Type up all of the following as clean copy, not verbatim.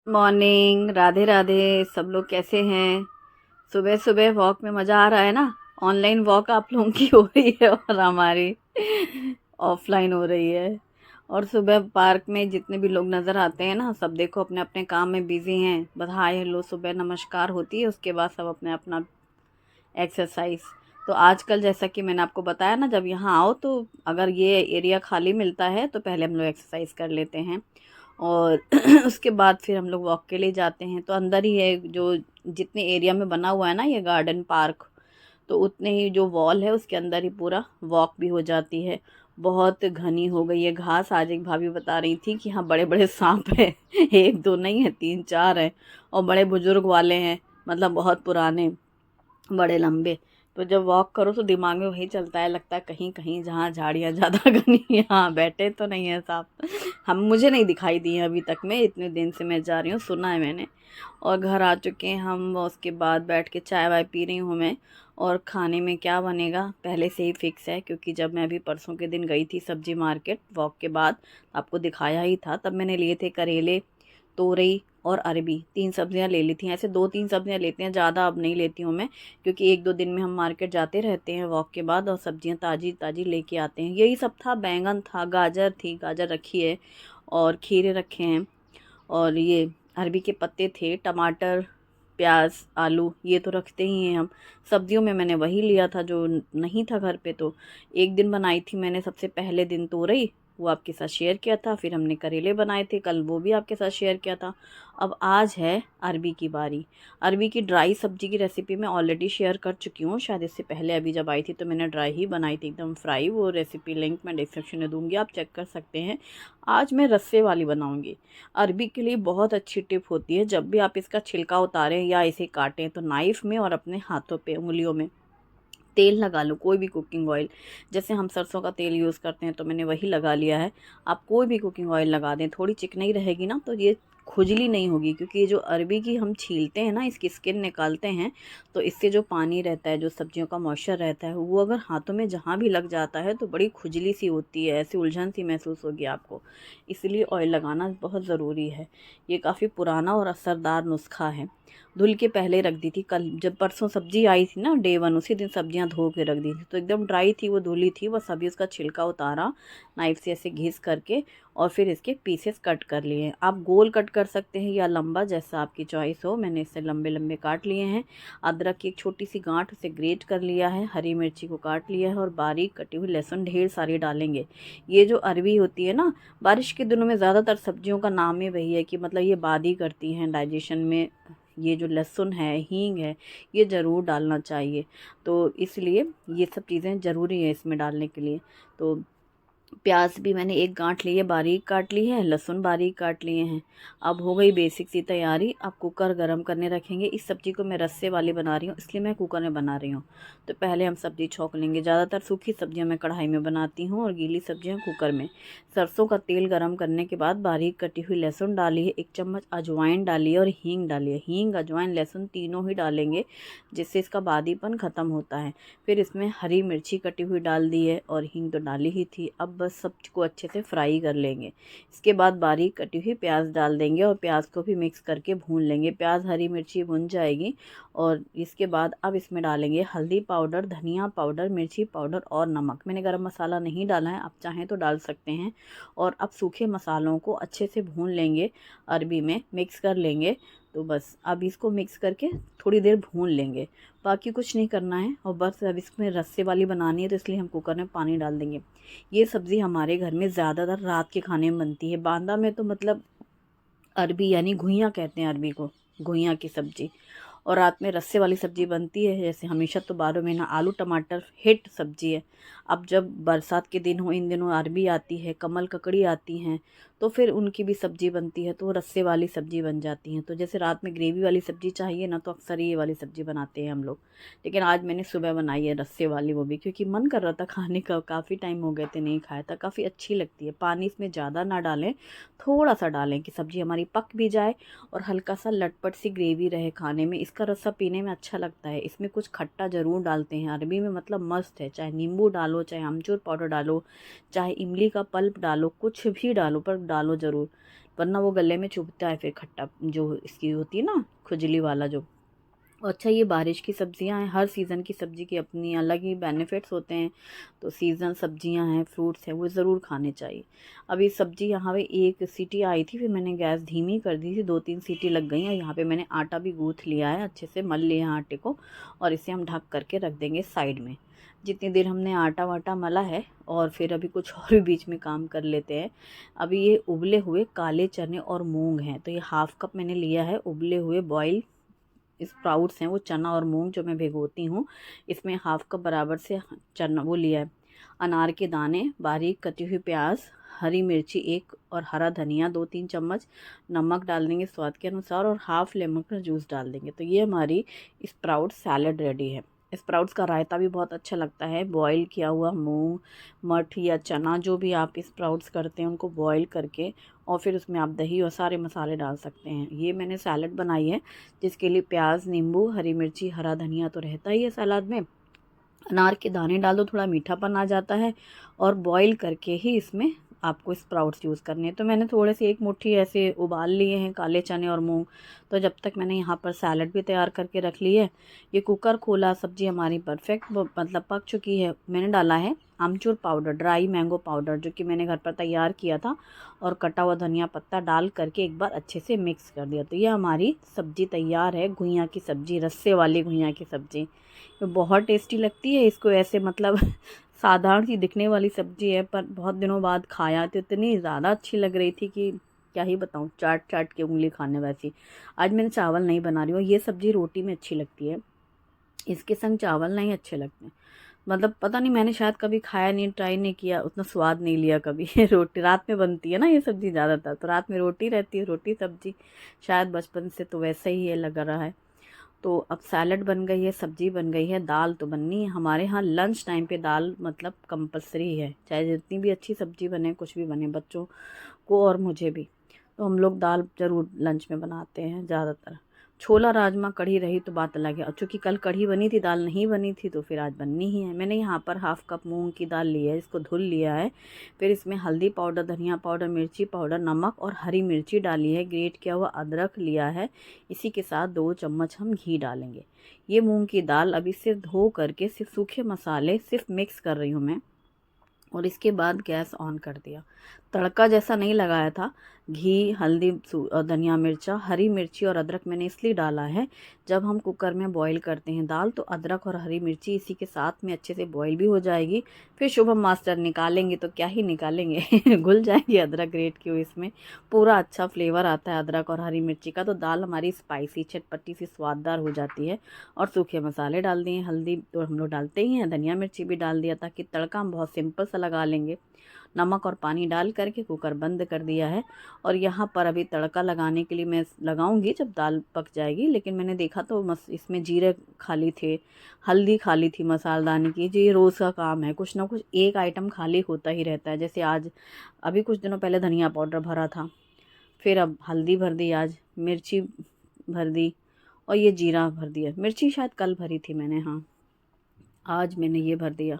Morning. Radhe Radhe. सब लोग कैसे हैं? सुबह सुबह वॉक में मज़ा आ रहा है ना। ऑनलाइन वॉक आप लोगों की हो रही है और हमारी ऑफलाइन हो रही है। और सुबह पार्क में जितने भी लोग नज़र आते हैं ना, सब देखो अपने अपने काम में बिजी हैं। बस हाय हेलो सुबह नमस्कार होती है, उसके बाद सब अपने अपना एक्सरसाइज। तो आजकल जैसा कि मैंने आपको बताया ना, जब यहाँ आओ तो अगर ये एरिया खाली मिलता है तो पहले हम लोग एक्सरसाइज कर लेते हैं और उसके बाद फिर हम लोग वॉक के लिए जाते हैं। तो अंदर ही है जो जितने एरिया में बना हुआ है ना ये गार्डन पार्क, तो उतने ही जो वॉल है उसके अंदर ही पूरा वॉक भी हो जाती है। बहुत घनी हो गई है घास। आज एक भाभी बता रही थी कि हाँ बड़े बड़े सांप है एक दो नहीं है, तीन चार है और बड़े बुजुर्ग वाले हैं, मतलब बहुत पुराने, बड़े लंबे। तो जब वॉक करो तो दिमाग में वही चलता है, लगता है कहीं कहीं जहाँ झाड़ियाँ ज़्यादा घनी यहाँ बैठे तो नहीं है सांप। हम मुझे नहीं दिखाई दिए अभी तक में, इतने दिन से मैं जा रही हूँ, सुना है मैंने। और घर आ चुके हैं हम, उसके बाद बैठ के चाय वाय पी रही हूँ मैं। और खाने में क्या बनेगा पहले से ही फिक्स है, क्योंकि जब मैं अभी परसों के दिन गई थी सब्जी मार्केट वॉक के बाद, आपको दिखाया ही था, तब मैंने लिए थे करेले, तोरई और अरबी, 3 सब्जियां ले ली थी। ऐसे 2-3 सब्जियां लेते हैं, ज़्यादा अब नहीं लेती हूँ मैं, क्योंकि 1-2 दिन में हम मार्केट जाते रहते हैं वॉक के बाद और सब्जियां ताज़ी ताज़ी लेके आते हैं। यही सब था, बैंगन था, गाजर थी, गाजर रखी है और खीरे रखे हैं और ये अरबी के पत्ते थे, टमाटर, प्याज, आलू ये तो रखते ही हैं हम। सब्जियों में मैंने वही लिया था जो नहीं था घर पे। तो एक दिन बनाई थी मैंने, सबसे पहले दिन तोरई, वो आपके साथ शेयर किया था। फिर हमने करेले बनाए थे कल, वो भी आपके साथ शेयर किया था। अब आज है अरबी की बारी। अरबी की ड्राई सब्जी की रेसिपी मैं ऑलरेडी शेयर कर चुकी हूँ, शायद इससे पहले अभी जब आई थी तो मैंने ड्राई ही बनाई थी, एकदम फ्राई। वो रेसिपी लिंक मैं डिस्क्रिप्शन में दूंगी, आप चेक कर सकते हैं। आज मैं रस्से वाली बनाऊंगी। अरबी के लिए बहुत अच्छी टिप होती है, जब भी आप इसका छिलका उतारें या इसे काटें तो नाइफ में और अपने हाथों पे उंगलियों में तेल लगा लो, कोई भी कुकिंग ऑयल। जैसे हम सरसों का तेल यूज़ करते हैं तो मैंने वही लगा लिया है। आप कोई भी कुकिंग ऑयल लगा दें, थोड़ी चिकनाई रहेगी ना तो ये खुजली नहीं होगी, क्योंकि ये जो अरबी की हम छीलते हैं ना, इसकी स्किन निकालते हैं, तो इससे जो पानी रहता है, जो सब्जियों का मॉइस्चर रहता है, वो अगर हाथों में जहाँ भी लग जाता है तो बड़ी खुजली सी होती है, ऐसी उलझन सी महसूस होगी आपको। इसलिए ऑयल लगाना बहुत ज़रूरी है। ये काफ़ी पुराना और असरदार नुस्खा है। धुल के पहले रख दी थी, कल जब परसों सब्जी आई थी ना डे वन, उसी दिन सब्जियां धो के रख दी थी, तो एकदम ड्राई थी, वो धुली थी, बस अभी उसका छिलका उतारा नाइफ से ऐसे घिस करके और फिर इसके पीसेस कट कर लिए। आप गोल कट कर सकते हैं या लंबा, जैसा आपकी चॉइस हो। मैंने इससे लंबे लंबे काट लिए हैं। अदरक की एक छोटी सी गांठ, उसे ग्रेट कर लिया है। हरी मिर्ची को काट लिया है और बारीक कटी हुई लहसुन ढेर सारी डालेंगे। ये जो अरबी होती है ना, बारिश के दिनों में ज़्यादातर सब्जियों का नाम ही वही है कि मतलब ये बादी करती हैं डाइजेशन में। ये जो लहसुन है, हींग है, ये ज़रूर डालना चाहिए। तो इसलिए ये सब चीज़ें ज़रूरी है इसमें डालने के लिए। तो प्याज भी मैंने एक गांठ ली है, बारीक काट ली है, लहसुन बारीक काट लिए हैं। अब हो गई बेसिक सी तैयारी। अब कुकर गरम करने रखेंगे। इस सब्ज़ी को मैं रस्से वाली बना रही हूँ, इसलिए मैं कुकर में बना रही हूँ। तो पहले हम सब्ज़ी छौंक लेंगे। ज़्यादातर सूखी सब्जियाँ मैं कढ़ाई में बनाती हूँ और गीली सब्जियाँ कुकर में। सरसों का तेल गरम करने के बाद बारीक कटी हुई लहसुन डाली है, 1 चम्मच अजवाइन डाली है और हींग डाली है। हींग, अजवाइन, लहसुन तीनों ही डालेंगे, जिससे इसका बादीपन ख़त्म होता है। फिर इसमें हरी मिर्ची कटी हुई डाल दी है और हींग तो डाली ही थी। अब बस सब को अच्छे से फ्राई कर लेंगे। इसके बाद बारीक कटी हुई प्याज डाल देंगे और प्याज को भी मिक्स करके भून लेंगे। प्याज, हरी मिर्ची भुन जाएगी और इसके बाद अब इसमें डालेंगे हल्दी पाउडर, धनिया पाउडर, मिर्ची पाउडर और नमक। मैंने गरम मसाला नहीं डाला है, आप चाहें तो डाल सकते हैं। और अब सूखे मसालों को अच्छे से भून लेंगे, अरबी में मिक्स कर लेंगे। तो बस अब इसको मिक्स करके थोड़ी देर भून लेंगे, बाकी कुछ नहीं करना है। और बस अब इसमें रस्से वाली बनानी है तो इसलिए हम कुकर में पानी डाल देंगे। ये सब्ज़ी हमारे घर में ज़्यादातर रात के खाने में बनती है। बांदा में तो मतलब अरबी यानी घुइयाँ कहते हैं अरबी को, घुइयाँ की सब्ज़ी। और रात में रस्से वाली सब्ज़ी बनती है। जैसे हमेशा तो 12 महीना आलू टमाटर हिट सब्ज़ी है। अब जब बरसात के दिन हो, इन दिनों अरबी आती है, कमल ककड़ी आती हैं, तो फिर उनकी भी सब्ज़ी बनती है, तो वो रस्से वाली सब्ज़ी बन जाती हैं। तो जैसे रात में ग्रेवी वाली सब्ज़ी चाहिए ना, तो अक्सर ये वाली सब्ज़ी बनाते हैं हम लोग। लेकिन आज मैंने सुबह बनाई है रस्से वाली, वो भी क्योंकि मन कर रहा था खाने का, काफ़ी टाइम हो गए थे नहीं खाया था। काफ़ी अच्छी लगती है। पानी इसमें ज़्यादा ना डालें, थोड़ा सा डालें कि सब्ज़ी हमारी पक भी जाए और हल्का सा लटपट सी ग्रेवी रहे खाने में। इसका रस्सा पीने में अच्छा लगता है। इसमें कुछ खट्टा ज़रूर डालते हैं अरबी में, मतलब मस्त है। चाहे नींबू डालो, चाहे अमचूर पाउडर डालो, चाहे इमली का पल्प डालो, कुछ भी डालो पर डालो ज़रूर। वरना वो गले में चुभता है फिर खट्टा जो इसकी होती है ना खुजली वाला जो। अच्छा ये बारिश की सब्जियां हैं, हर सीज़न की सब्ज़ी की अपनी अलग ही बेनिफिट्स होते हैं। तो सीज़न सब्जियां हैं, फ्रूट्स हैं, वो ज़रूर खाने चाहिए। अभी सब्ज़ी यहाँ पे एक सीटी आई थी, फिर मैंने गैस धीमी कर दी थी, 2-3 सीटी लग गई और यहाँ पे मैंने आटा भी गूँथ लिया है, अच्छे से मल लिया है आटे को और इसे हम ढक करके रख देंगे साइड में। जितनी देर हमने आटा वाटा मला है और फिर अभी कुछ और भी बीच में काम कर लेते हैं। अभी ये उबले हुए काले चने और मूंग हैं, तो ये हाफ़ कप मैंने लिया है उबले हुए बॉयल स्प्राउट्स हैं, वो चना और मूंग जो मैं भिगोती हूँ। इसमें हाफ़ कप बराबर से चना वो लिया है, अनार के दाने, बारीक कटी हुई प्याज, हरी मिर्ची एक और हरा धनिया 2-3 चम्मच, नमक डाल देंगे स्वाद के अनुसार और हाफ़ लेमन का जूस डाल देंगे। तो ये हमारी स्प्राउट सैलड रेडी है। स्प्राउट्स का रायता भी बहुत अच्छा लगता है। बॉईल किया हुआ मूंग, मठ या चना जो भी आप स्प्राउट्स करते हैं उनको बॉईल करके और फिर उसमें आप दही और सारे मसाले डाल सकते हैं। ये मैंने सैलड बनाई है जिसके लिए प्याज, नींबू, हरी मिर्ची, हरा धनिया तो रहता ही है सलाद में। अनार के दाने डाल दो, थोड़ा मीठापन आ जाता है और बॉईल करके ही इसमें आपको स्प्राउट्स यूज़ करने हैं। तो मैंने थोड़े से एक मुट्ठी ऐसे उबाल लिए हैं काले चने और मूंग। तो जब तक मैंने यहाँ पर सैलड भी तैयार करके रख ली है। ये कुकर खोला, सब्ज़ी हमारी परफेक्ट मतलब पक चुकी है। मैंने डाला है आमचूर पाउडर, ड्राई मैंगो पाउडर जो कि मैंने घर पर तैयार किया था और कटा हुआ धनिया पत्ता डाल करके एक बार अच्छे से मिक्स कर दिया। तो ये हमारी सब्ज़ी तैयार है, घुइयाँ की सब्ज़ी, रस्से वाली घुइयाँ की सब्ज़ी। तो बहुत टेस्टी लगती है। इसको ऐसे मतलब साधारण सी दिखने वाली सब्ज़ी है पर बहुत दिनों बाद खाया तो इतनी ज़्यादा अच्छी लग रही थी कि क्या ही बताऊँ, चाट चाट के उंगली खाने वैसी। आज मैंने चावल नहीं बना रही हूँ, ये सब्ज़ी रोटी में अच्छी लगती है, इसके संग चावल नहीं अच्छे लगते। मतलब पता नहीं, मैंने शायद कभी खाया नहीं, ट्राई नहीं किया, उतना स्वाद नहीं लिया कभी। रोटी रात में बनती है ना ये सब्ज़ी ज़्यादातर, तो रात में रोटी रहती है, रोटी सब्ज़ी शायद बचपन से तो वैसे ही ये लग रहा है। तो अब सैलड बन गई है, सब्ज़ी बन गई है, दाल तो बननी है। हमारे यहाँ लंच टाइम पे दाल मतलब कंपलसरी है, चाहे जितनी भी अच्छी सब्ज़ी बने, कुछ भी बने, बच्चों को और मुझे भी। तो हम लोग दाल ज़रूर लंच में बनाते हैं ज़्यादातर। छोला राजमा कढ़ी रही तो बात अलग है, और चूँकि कल कढ़ी बनी थी, दाल नहीं बनी थी, तो फिर आज बननी ही है। मैंने यहाँ पर हाफ़ कप मूंग की दाल ली है, इसको धुल लिया है। फिर इसमें हल्दी पाउडर, धनिया पाउडर, मिर्ची पाउडर, नमक और हरी मिर्ची डाली है, ग्रेट किया हुआ अदरक लिया है। इसी के साथ 2 चम्मच हम घी डालेंगे। ये मूंग की दाल अभी सिर्फ धो करके सिर्फ सूखे मसाले सिर्फ मिक्स कर रही हूँ मैं, और इसके बाद गैस ऑन कर दिया। तड़का जैसा नहीं लगाया था। घी, हल्दी, धनिया मिर्चा, हरी मिर्ची और अदरक मैंने इसलिए डाला है, जब हम कुकर में बॉईल करते हैं दाल तो अदरक और हरी मिर्ची इसी के साथ में अच्छे से बॉईल भी हो जाएगी। फिर शुभम मास्टर निकालेंगे तो क्या ही निकालेंगे घुल जाएगी अदरक ग्रेट की हुई, इसमें पूरा अच्छा फ्लेवर आता है अदरक और हरी मिर्ची का। तो दाल हमारी स्पाइसी चटपटी सी स्वाददार हो जाती है। और सूखे मसाले डाल दिए, हल्दी तो हम लोग डालते ही हैं, धनिया मिर्ची भी डाल दिया ताकि तड़का हम बहुत सिंपल सा लगा लेंगे। नमक और पानी डाल करके कुकर बंद कर दिया है। और यहाँ पर अभी तड़का लगाने के लिए मैं लगाऊंगी जब दाल पक जाएगी, लेकिन मैंने देखा तो इसमें जीरे खाली थे, हल्दी खाली थी मसालदानी की। जी रोज़ का काम है, कुछ ना कुछ एक आइटम खाली होता ही रहता है। जैसे आज अभी कुछ दिनों पहले धनिया पाउडर भरा था, फिर अब हल्दी भर दी, आज मिर्ची भर दी और ये जीरा भर दिया। मिर्ची शायद कल भरी थी मैंने, हाँ आज मैंने ये भर दिया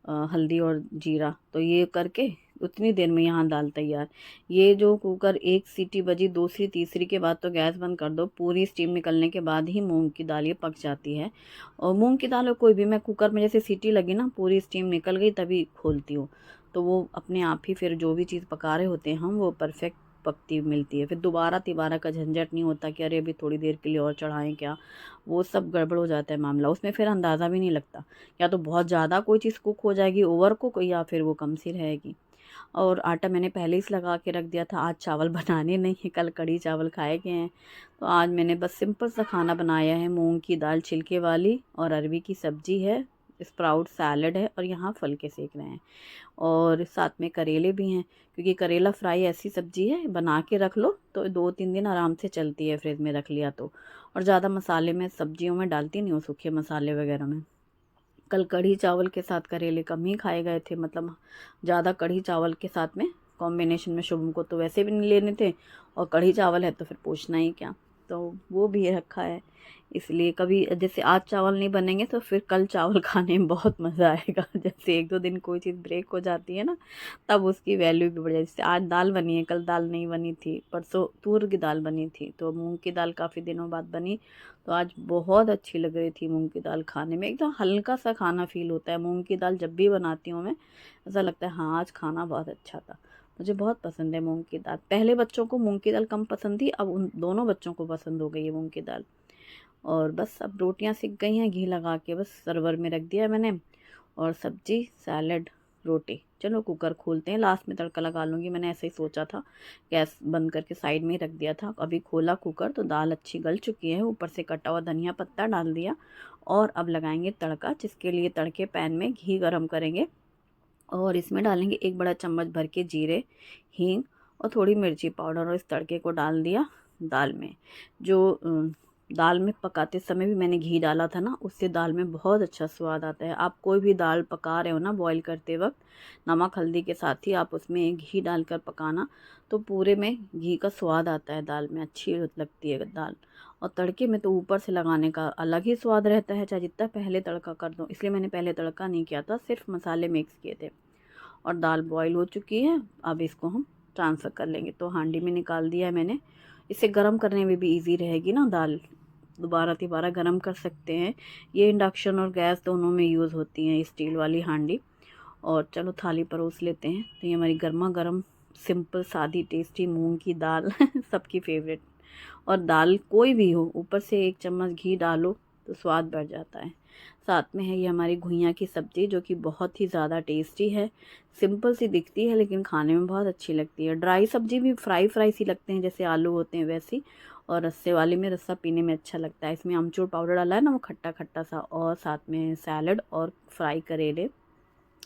हल्दी और जीरा। तो ये करके उतनी देर में यहाँ दाल तैयार। ये जो कुकर एक सीटी बजी, दूसरी तीसरी के बाद तो गैस बंद कर दो, पूरी स्टीम निकलने के बाद ही मूंग की दाल ये पक जाती है। और मूंग की दाल कोई भी, मैं कुकर में जैसे सीटी लगी ना, पूरी स्टीम निकल गई तभी खोलती हूँ, तो वो अपने आप ही फिर जो भी चीज़ पका रहे होते हैं हम, वो परफेक्ट पकती मिलती है। फिर दोबारा तिबारा का झंझट नहीं होता कि अरे अभी थोड़ी देर के लिए और चढ़ाएं क्या, वो सब गड़बड़ हो जाता है मामला। उसमें फिर अंदाज़ा भी नहीं लगता, या तो बहुत ज़्यादा कोई चीज़ कुक हो जाएगी, ओवर कुक, या फिर वो कम सी रहेगी। और आटा मैंने पहले ही लगा के रख दिया था। आज चावल बनाने नहीं है, कल कढ़ी चावल खाए गए हैं, तो आज मैंने बस सिंपल सा खाना बनाया है। मूंग की दाल छिलके वाली और अरवी की सब्ज़ी है, स्प्राउट सैलड है और यहाँ फुलके सेक रहे हैं। और साथ में करेले भी हैं, क्योंकि करेला फ्राई ऐसी सब्ज़ी है बना के रख लो तो 2-3 दिन आराम से चलती है, फ्रिज में रख लिया तो। और ज़्यादा मसाले में सब्जियों में डालती नहीं हूँ, सूखे मसाले वगैरह में। कल कढ़ी चावल के साथ करेले कम ही खाए गए थे, मतलब ज़्यादा कढ़ी चावल के साथ में कॉम्बिनेशन में शुभम को तो वैसे भी नहीं लेने थे, और कढ़ी चावल है तो फिर पूछना ही क्या। तो वो भी रखा है। इसलिए कभी जैसे आज चावल नहीं बनेंगे तो फिर कल चावल खाने में बहुत मज़ा आएगा। जैसे 1-2 दिन कोई चीज़ ब्रेक हो जाती है ना, तब उसकी वैल्यू भी बढ़ जाती है। जैसे आज दाल बनी है, कल दाल नहीं बनी थी, परसों तूर की दाल बनी थी, तो मूँग की दाल काफ़ी दिनों बाद बनी, तो आज बहुत अच्छी लग रही थी मूँग की दाल खाने में। एकदम हल्का-सा खाना फ़ील होता है। मूँग की दाल जब भी बनाती हूँ मैं, ऐसा लगता है हाँ, आज खाना बहुत अच्छा था। मुझे बहुत पसंद है मूँग की दाल। पहले बच्चों को मूँग की दाल कम पसंद थी, अब उन दोनों बच्चों को पसंद हो गई है मूँग की दाल। और बस अब रोटियां सिक गई हैं, घी लगा के बस सर्वर में रख दिया है मैंने। और सब्जी, सैलेड, रोटी। चलो कुकर खोलते हैं, लास्ट में तड़का लगा लूँगी, मैंने ऐसे ही सोचा था। गैस बंद करके साइड में ही रख दिया था। अभी खोला कुकर तो दाल अच्छी गल चुकी है, ऊपर से कटा हुआ धनिया पत्ता डाल दिया। और अब लगाएंगे तड़का, जिसके लिए तड़के पैन में घी गरम करेंगे और इसमें डालेंगे 1 बड़ा चम्मच भर के जीरे, हींग और थोड़ी मिर्ची पाउडर, और इस तड़के को डाल दिया दाल में। जो दाल में पकाते समय भी मैंने घी डाला था ना, उससे दाल में बहुत अच्छा स्वाद आता है। आप कोई भी दाल पका रहे हो ना बॉईल करते वक्त, नमक हल्दी के साथ ही आप उसमें घी डालकर पकाना, तो पूरे में घी का स्वाद आता है दाल में, अच्छी लगती है दाल। और तड़के में तो ऊपर से लगाने का अलग ही स्वाद रहता है, चाहे जितना पहले तड़का कर दो। इसलिए मैंने पहले तड़का नहीं किया था, सिर्फ मसाले मिक्स किए थे। और दाल बॉईल हो चुकी है, अब इसको हम ट्रांसफ़र कर लेंगे। तो हांडी में निकाल दिया है मैंने। इसे गर्म करने में भी इजी रहेगी ना दाल, दोबारा तिबारा गर्म कर सकते हैं। ये इंडक्शन और गैस दोनों में यूज़ होती हैं स्टील वाली हांडी। और चलो थाली परोस लेते हैं। तो ये हमारी गर्मा गर्म सिंपल सादी टेस्टी मूंग की दाल सबकी फेवरेट। और दाल कोई भी हो, ऊपर से 1 चम्मच घी डालो तो स्वाद बढ़ जाता है। साथ में है ये हमारी घुइयाँ की सब्ज़ी, जो कि बहुत ही ज़्यादा टेस्टी है। सिंपल सी दिखती है लेकिन खाने में बहुत अच्छी लगती है। ड्राई सब्ज़ी भी फ्राई फ्राई सी लगते हैं, जैसे आलू होते हैं वैसी। और रस्से वाली में रस्सा पीने में अच्छा लगता है। इसमें अमचूर पाउडर डाला है ना, वो खट्टा खट्टा सा, और साथ में सैलड और फ्राई करेले,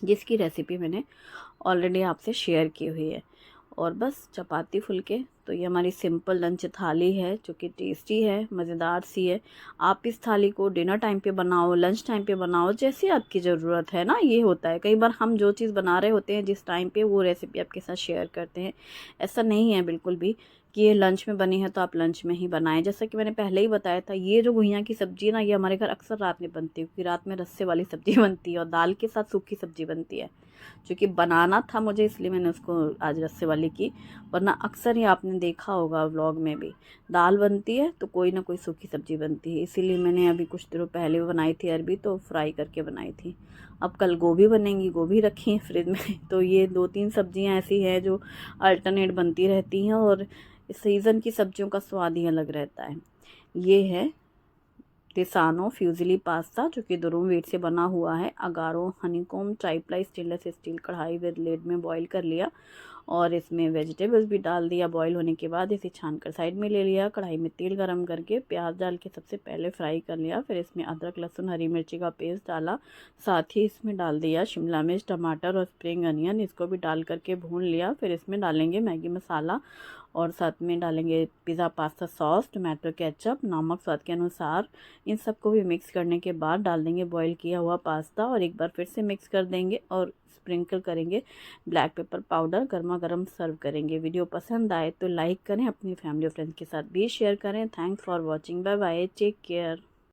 जिसकी रेसिपी मैंने ऑलरेडी आपसे शेयर की हुई है। और बस चपाती फुलके। तो ये हमारी सिंपल लंच थाली है, जो कि टेस्टी है, मज़ेदार सी है। आप इस थाली को डिनर टाइम पे बनाओ, लंच टाइम पे बनाओ, जैसी आपकी ज़रूरत है ना। ये होता है कई बार हम जो चीज़ बना रहे होते हैं जिस टाइम पे, वो रेसिपी आपके साथ शेयर करते हैं। ऐसा नहीं है बिल्कुल भी कि ये लंच में बनी है तो आप लंच में ही बनाएं। जैसा कि मैंने पहले ही बताया था, ये जो घुइयाँ की सब्ज़ी है ना, ये हमारे घर अक्सर रात में बनती है, क्योंकि रात में रस्से वाली सब्ज़ी बनती है और दाल के साथ सूखी सब्ज़ी बनती है। क्योंकि बनाना था मुझे, इसलिए मैंने उसको आज रस्से वाली की। वरना अक्सर ही आपने देखा होगा व्लॉग में भी, दाल बनती है तो कोई ना कोई सूखी सब्ज़ी बनती है। इसीलिए मैंने अभी कुछ दिनों पहले बनाई थी अरबी, तो फ्राई करके बनाई थी। अब कल गोभी बनेंगी, गोभी रखी है फ्रिज में। तो ये 2-3 सब्जियां ऐसी हैं जो अल्टरनेट बनती रहती हैं, और सीज़न की सब्जियों का स्वाद ही अलग रहता है। ये है टिसानो फ्यूजिली पास्ता, जो कि दुरुम व्हीट से बना हुआ है। Agaro honeycomb tri-ply stainless steel कढ़ाई विद लिड में बॉईल कर लिया, और इसमें वेजिटेबल्स भी डाल दिया। बॉईल होने के बाद इसे छान कर साइड में ले लिया। कढ़ाई में तेल गरम करके प्याज डाल के सबसे पहले फ्राई कर लिया। फिर इसमें अदरक लहसुन हरी मिर्ची का पेस्ट डाला। साथ ही इसमें डाल दिया शिमला मिर्च, टमाटर और स्प्रिंग अनियन, इसको भी डाल करके भून लिया। फिर इसमें डालेंगे मैगी मसाला, और साथ में डालेंगे pizza pasta sauce, tomato ketchup, नमक स्वाद के अनुसार। इन सबको भी मिक्स करने के बाद डाल देंगे बॉईल किया हुआ पास्ता, और एक बार फिर से मिक्स कर देंगे और स्प्रिंकल करेंगे ब्लैक पेपर पाउडर। गर्मा गर्म सर्व करेंगे। वीडियो पसंद आए तो लाइक करें, अपनी फैमिली और फ्रेंड्स के साथ भी शेयर करें। Thanks for watching, bye bye, take care.